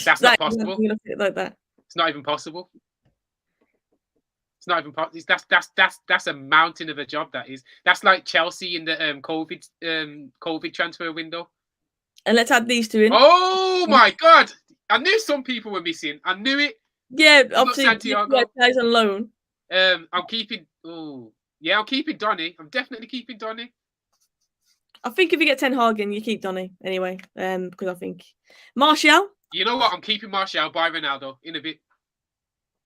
That's not possible. You look at it like that. It's not even possible. It's not even possible. That's a mountain of a job. That is. That's like Chelsea in the COVID transfer window. And let's add these two in. Oh my God! I knew some people were missing. I knew it. Yeah, obviously Santiago plays on loan. I'm keeping. Oh yeah, I'm keeping Donny. I'm definitely keeping Donny. I think if you get Ten Hag in, you keep Donny anyway. Because I think Martial. You know what? I'm keeping Martial by Ronaldo in a bit.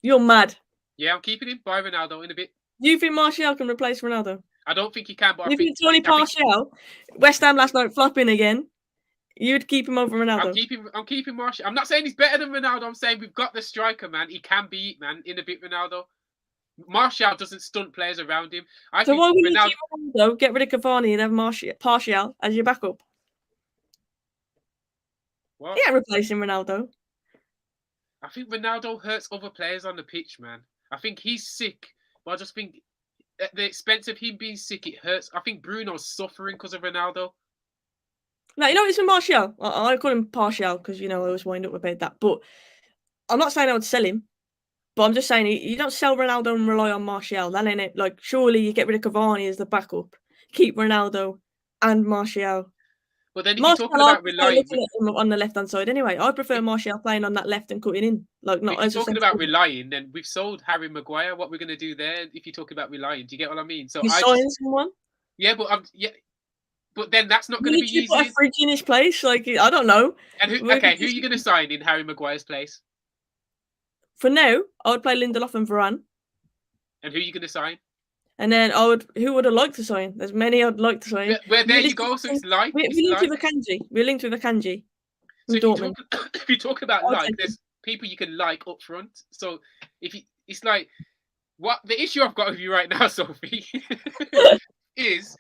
You're mad. Yeah, I'm keeping him by Ronaldo in a bit. Do you think Martial can replace Ronaldo? I don't think he can, but If it's only Martial, West Ham last night flopping again, you'd keep him over Ronaldo. I'm keeping Martial. I'm not saying he's better than Ronaldo. I'm saying we've got the striker, man. He can beat, man, in a bit Ronaldo. Martial doesn't stunt players around him. So why would you keep Ronaldo, get rid of Cavani and have Martial as your backup? What? Yeah, replacing Ronaldo. I think Ronaldo hurts other players on the pitch, man. I think he's sick, but I just think at the expense of him being sick, it hurts. I think Bruno's suffering because of Ronaldo. Like, you know, it's with Martial. I call him partial because, you know, I always wind up about that. But I'm not saying I would sell him. But I'm just saying, you don't sell Ronaldo and rely on Martial. That ain't it. Like, surely you get rid of Cavani as the backup, keep Ronaldo and Martial. But then if you're talking about relying on the left hand side, anyway, I prefer Martial playing on that left and cutting in. Like, not if you're talking about relying, then we've sold Harry Maguire. What we're going to do there? If you're talking about relying, do you get what I mean? So you sign someone. Yeah, but but then that's not going to be easy. Put a fridge in his place, like I don't know. And who are you going to sign in Harry Maguire's place? For now, I would play Lindelof and Varane. And who are you going to sign? And then who would I like to sign? There's many I'd like to sign. There you go. So it's like we're linked with Akanji. We're linked with Akanji. So if you talk about there's people you can like up front. So it's like what the issue I've got with you right now, Sophie, is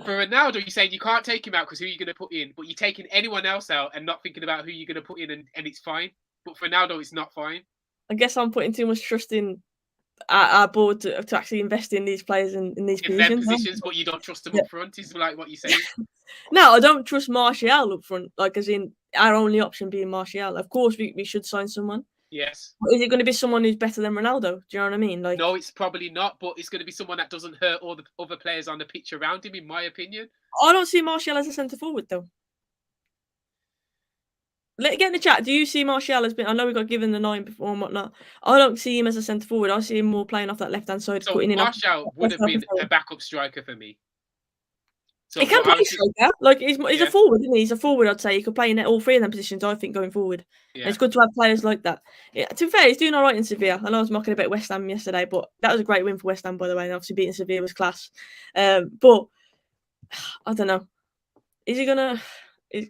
for Ronaldo, you're saying you can't take him out because who are you going to put in? But you're taking anyone else out and not thinking about who you're going to put in, and it's fine. But for Ronaldo, it's not fine. I guess I'm putting too much trust in our board to actually invest in these players in these positions. But you don't trust them up front, is like what you're saying. No, I don't trust Martial up front, like as in our only option being Martial. Of course, we should sign someone. Yes. But is it going to be someone who's better than Ronaldo? Do you know what I mean? Like, no, it's probably not, but it's going to be someone that doesn't hurt all the other players on the pitch around him, in my opinion. I don't see Martial as a centre forward, though. Get in the chat. Do you see Martial as been? I know we got given the 9 before and whatnot. I don't see him as a centre forward. I see him more playing off that left hand side. So Martial would have been a backup striker for me. So he can play striker. Like he's a forward, isn't he? He's a forward. I'd say he could play in all 3 of them positions. I think going forward, it's good to have players like that. Yeah, to be fair, he's doing all right in Sevilla. I know I was mocking about West Ham yesterday, but that was a great win for West Ham, by the way. And obviously beating Sevilla was class. But I don't know. Is he gonna?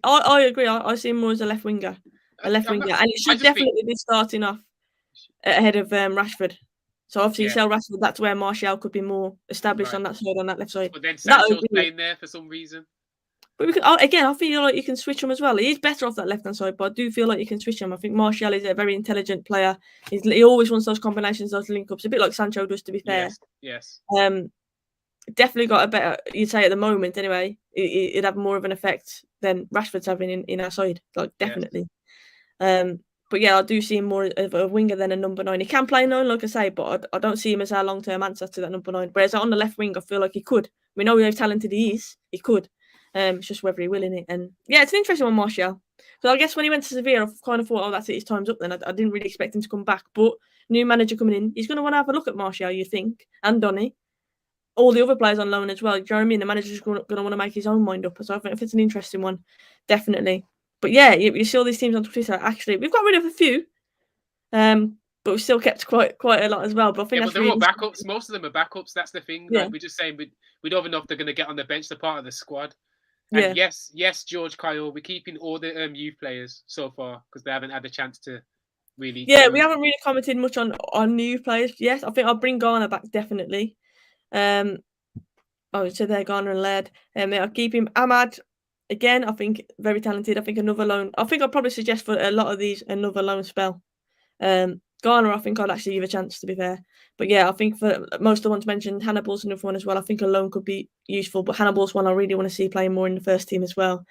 I agree. I see him more as a left winger, and he should definitely be starting off ahead of Rashford. So obviously you sell Rashford. That's where Martial could be more established on that side, on that left side. But then Sancho's playing there for some reason. But again, I feel like you can switch him as well. He's better off that left hand side, but I do feel like you can switch him. I think Martial is a very intelligent player. He always wants those combinations, those link ups, a bit like Sancho does. To be fair, yes. Definitely got a better. You'd say at the moment, anyway, it'd have more of an effect than Rashford's having in our side. Like definitely. Yes. But yeah, I do see him more of a winger than a number 9. He can play 9, like I say, but I don't see him as our long-term answer to that number 9. Whereas on the left wing, I feel like he could. We know how talented he is. He could. It's just whether he will in it. And yeah, it's an interesting one, Martial. So I guess when he went to Sevilla, I kind of thought, oh, that's it, his time's up then. I didn't really expect him to come back. But new manager coming in, he's going to want to have a look at Martial, you think, and Donny. All the other players on loan as well. Do you know what I mean? The manager's going to want to make his own mind up. So I think it's an interesting one, definitely. But yeah, you see all these teams on Twitter. Actually, we've got rid of a few. But we've still kept quite a lot as well. But I think that's they're all backups. Most of them are backups. That's the thing. Like, we're just saying we don't even know if they're going to get on the bench. They're part of the squad. And yes, George Kyle, we're keeping all the youth players so far because they haven't had a chance to really. Yeah, we haven't really commented much on new players yet. I think I'll bring Garner back definitely. So there, Garner and Laird. I'll keep him. Ahmad. Again, I think very talented. I think another loan. I think I'd probably suggest for a lot of these another loan spell. Garner, I think I'd actually give a chance, to be fair. But yeah, I think for most of the ones mentioned, Hannibal's another one as well. I think a loan could be useful, but Hannibal's one I really want to see playing more in the first team as well.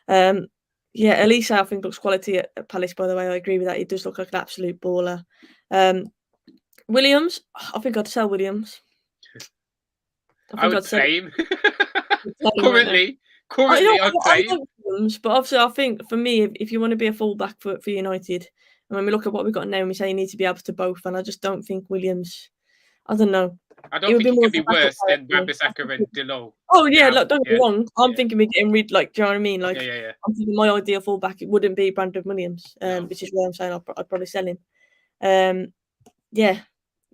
Elisa, I think looks quality at Palace, by the way. I agree with that. He does look like an absolute baller. Williams, I think I'd sell Williams. I would claim. Currently, I'd claim. But obviously, I think for me, if you want to be a fullback for United, and when we look at what we've got now, and we say you need to be able to both, and I just don't think Williams. I don't know. I don't think he can be worse than Wan-Bissaka and Delo. Oh yeah, look, don't get me wrong. I'm thinking we're getting rid. Like, do you know what I mean? Like, I'm thinking my ideal fullback it wouldn't be Brandon Williams, which is why I'm saying I'd probably sell him.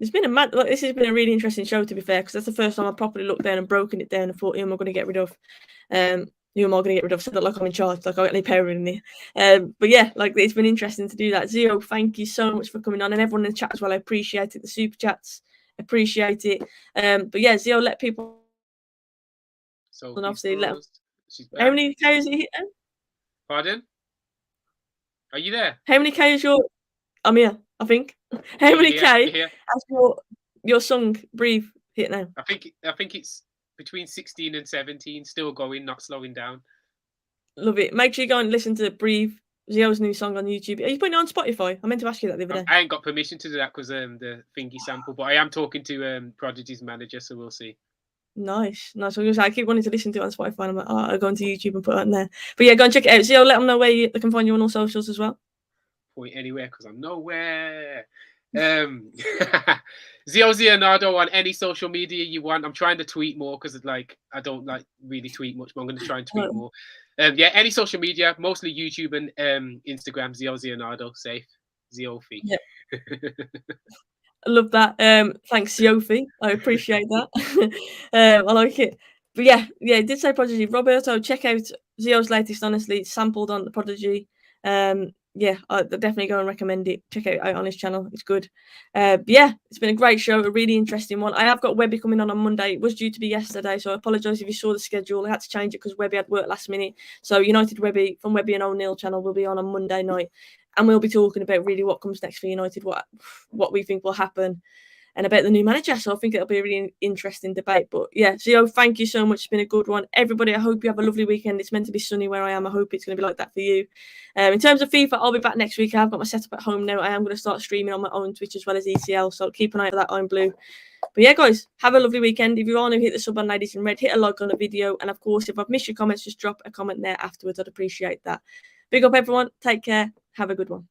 It's been this has been a really interesting show, to be fair, because that's the first time I've properly looked down and broken it down and thought, who am I going to get rid of? Who am I going to get rid of? So that like I'm in charge, like I got any power in there. But yeah, like it's been interesting to do that. Zeo, thank you so much for coming on, and everyone in the chat as well. I appreciate it. The super chats, appreciate it. But yeah, Zeo, let people. So And obviously, let. She's How back. many KOs you hit then? Pardon? Are you there? How many KOs your? I'm here, I think. How many K Here? has your song Breathe hit now? I think it's between 16 and 17, still going, not slowing down. Love it. Make sure you go and listen to Breathe, Zeo's new song on YouTube. Are you putting it on Spotify? I meant to ask you that the other day. I ain't got permission to do that because the thingy sample, but I am talking to Prodigy's manager, so we'll see. Nice. I keep wanting to listen to it on Spotify. And I'm like, I'll go onto YouTube and put it on there. But yeah, go and check it out. Zeo, let them know where they can find you on all socials as well. Point anywhere because I'm nowhere. Zeo Leonardo on any social media you want. I'm trying to tweet more because I don't really tweet much, but I'm going to try and tweet more. Yeah, any social media, mostly YouTube and Instagram. Zeo Leonardo, safe. Zeofi. Yep. I love that. Thanks, Zeofi. I appreciate that. I like it. But yeah, it did say Prodigy. Roberto, check out Zeo's latest. Honestly, it's sampled on the Prodigy. Yeah, I'll definitely go and recommend it. Check it out on his channel. It's good. Yeah, it's been a great show, a really interesting one. I have got Webby coming on Monday. It was due to be yesterday, so I apologise if you saw the schedule. I had to change it because Webby had work last minute. So United Webby from Webby and O'Neill channel will be on Monday night. And we'll be talking about really what comes next for United, what we think will happen, and about the new manager. So I think it'll be a really interesting debate. But yeah, Zeo, thank you so much. It's been a good one. Everybody, I hope you have a lovely weekend. It's meant to be sunny where I am. I hope it's going to be like that for you. In terms of FIFA, I'll be back next week. I've got my setup at home now. I am going to start streaming on my own Twitch as well as ECL. So keep an eye for that. I'm blue. But yeah, guys, have a lovely weekend. If you are new, hit the sub on Ladies in Red, hit a like on the video. And of course, if I've missed your comments, just drop a comment there afterwards. I'd appreciate that. Big up, everyone. Take care. Have a good one.